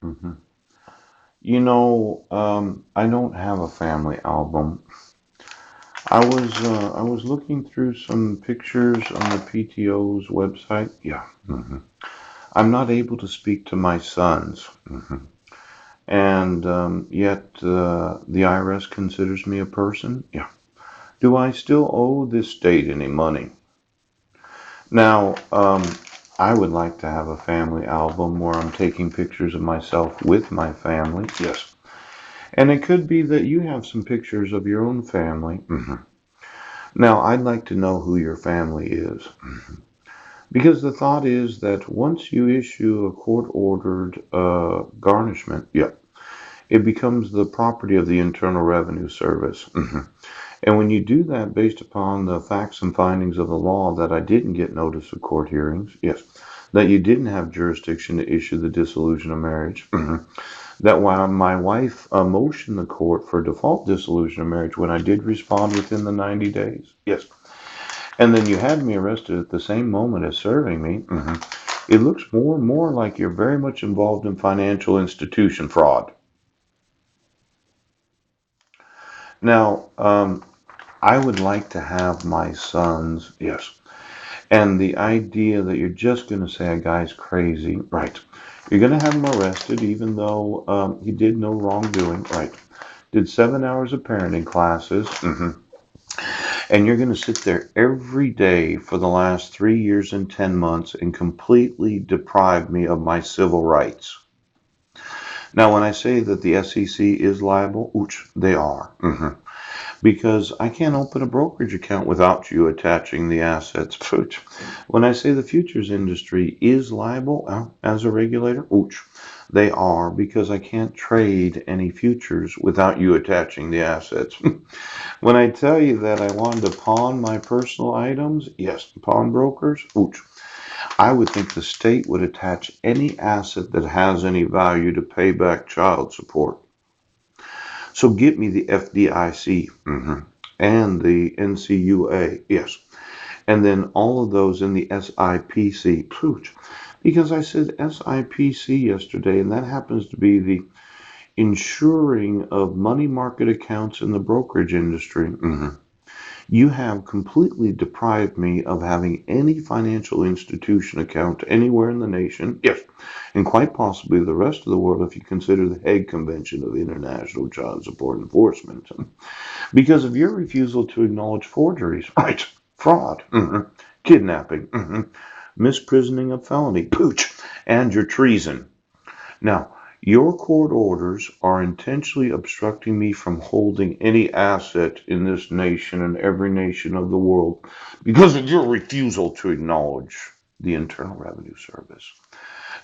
hmm I don't have a family album. I was looking through some pictures on the PTO's website. Yeah. I'm not able to speak to my sons. And yet the IRS considers me a person. Yeah. Do I still owe this state any money? Now, I would like to have a family album where I'm taking pictures of myself with my family. Yes. And it could be that you have some pictures of your own family. Now, I'd like to know who your family is. Because the thought is that once you issue a court ordered garnishment, yeah, it becomes the property of the Internal Revenue Service. And when you do that based upon the facts and findings of the law that I didn't get notice of court hearings, yes, that you didn't have jurisdiction to issue the dissolution of marriage, that while my wife motioned the court for default dissolution of marriage when I did respond within the 90 days, yes, and then you had me arrested at the same moment as serving me, it looks more and more like you're very much involved in financial institution fraud. Now, I would like to have my sons, yes. And the idea that you're just going to say a guy's crazy, right? You're going to have him arrested even though he did no wrongdoing, right? Did 7 hours of parenting classes, and you're going to sit there every day for the last 3 years and 10 months and completely deprive me of my civil rights. Now, when I say that the SEC is liable, which they are, because I can't open a brokerage account without you attaching the assets. When I say the futures industry is liable as a regulator, they are because I can't trade any futures without you attaching the assets. When I tell you that I wanted to pawn my personal items, yes, pawnbrokers, I would think the state would attach any asset that has any value to pay back child support. So get me the FDIC and the NCUA, yes, and then all of those in the SIPC. Because I said SIPC yesterday, and that happens to be the insuring of money market accounts in the brokerage industry. You have completely deprived me of having any financial institution account anywhere in the nation, yes, and quite possibly the rest of the world if you consider the Hague Convention of International Child Support Enforcement. Because of your refusal to acknowledge forgeries, right, fraud, kidnapping, misprisioning of felony, and your treason. Now, your court orders are intentionally obstructing me from holding any asset in this nation and every nation of the world because of your refusal to acknowledge the Internal Revenue Service.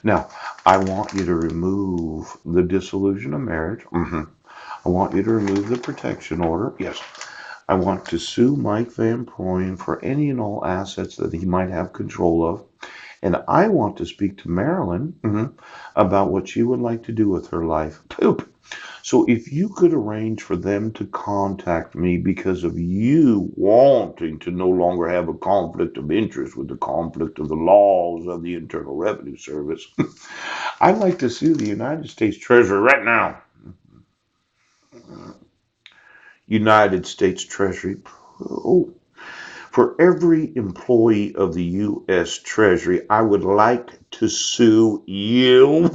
Now, I want you to remove the dissolution of marriage. I want you to remove the protection order. Yes. I want to sue Mike Van Proyen for any and all assets that he might have control of. And I want to speak to Marilyn about what she would like to do with her life. Poop. So if you could arrange for them to contact me because of you wanting to no longer have a conflict of interest with the conflict of the laws of the Internal Revenue Service, I'd like to sue the United States Treasury right now. United States Treasury. Oh, for every employee of the U.S. Treasury, I would like to sue you.